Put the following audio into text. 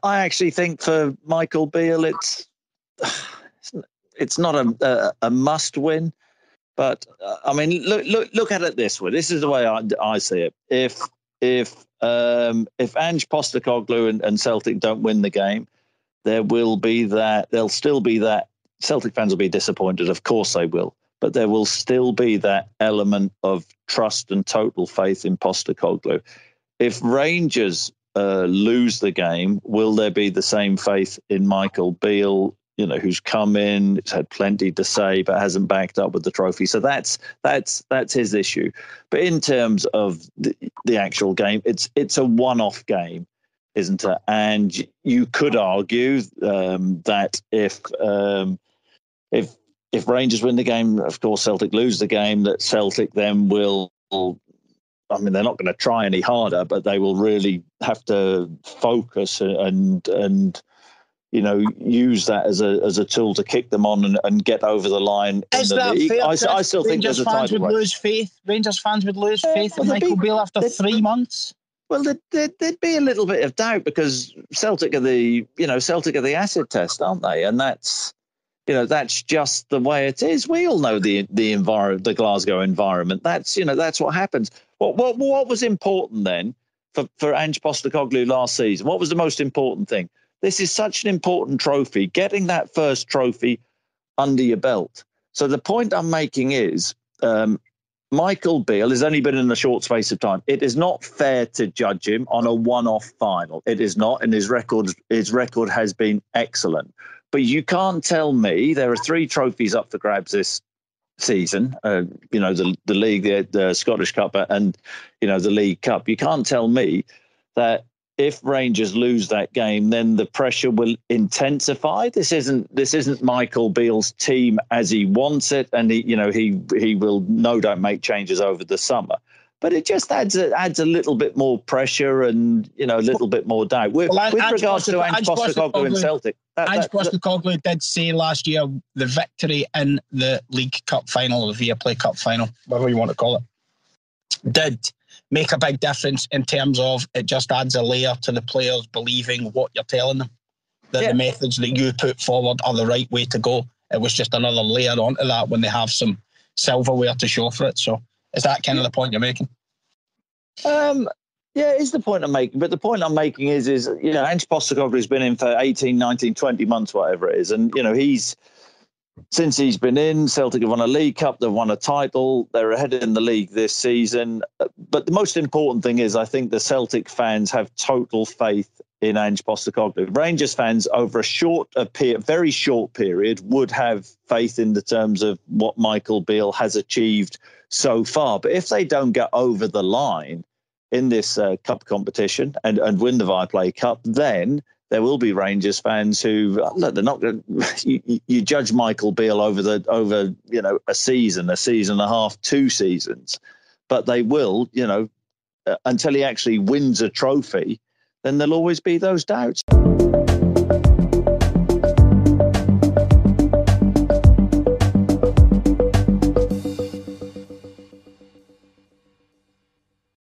I actually think for Michael Beale, it's not a must win, but I mean, look at it this way. This is the way I see it. If Ange Postecoglou and Celtic don't win the game, there'll still be that. Celtic fans will be disappointed, of course they will, but there will still be that element of trust and total faith in Postecoglou. If Rangers lose the game, will there be the same faith in Michael Beale, who's come in, has had plenty to say, but hasn't backed up with the trophy? So that's his issue. But in terms of the actual game, it's a one-off game, isn't it? And you could argue that if Rangers win the game, of course Celtic lose the game, that Celtic then will. I mean, they're not going to try any harder, but they will really have to focus and use that as a tool to kick them on and get over the line. Is that fair? I still think there's a title race. Rangers fans would lose faith in Michael Beale after 3 months. Well, there'd be a little bit of doubt because Celtic are the acid test, aren't they? And that's just the way it is. We all know the Glasgow environment. That's what happens. What was important then for Ange Postecoglou last season? What was the most important thing? This is such an important trophy, getting that first trophy under your belt. So the point I'm making is Michael Beale has only been in a short space of time. It is not fair to judge him on a one-off final. It is not, and his record has been excellent. But you can't tell me there are 3 trophies up for grabs this season, the league, the Scottish Cup and, the League Cup. You can't tell me that if Rangers lose that game, then the pressure will intensify. This isn't Michael Beale's team as he wants it. And he will no doubt make changes over the summer. But it just adds a little bit more pressure and, a little bit more doubt. With regards to Ange Postecoglou and Celtic. Ange Postecoglou did say last year the victory in the League Cup final, the ViaPlay Cup final, whatever you want to call it, did make a big difference in terms of it just adds a layer to the players believing what you're telling them, that the methods that you put forward are the right way to go. It was just another layer onto that when they have some silverware to show for it. So is that kind of the point you're making? Yeah, it is the point I'm making. But the point I'm making is Ange Postecoglou has been in for 18, 19, 20 months, whatever it is. And, since he's been in, Celtic have won a League Cup, they've won a title, they're ahead in the league this season. But the most important thing is I think the Celtic fans have total faith in Ange Postecoglou. Rangers fans over a very short period would have faith in the terms of what Michael Beale has achieved so far. But if they don't get over the line in this cup competition and win the ViaPlay Cup, then there will be Rangers fans who look. They're not going. You judge Michael Beale over a season and a half, 2 seasons, but they will until he actually wins a trophy. Then there'll always be those doubts.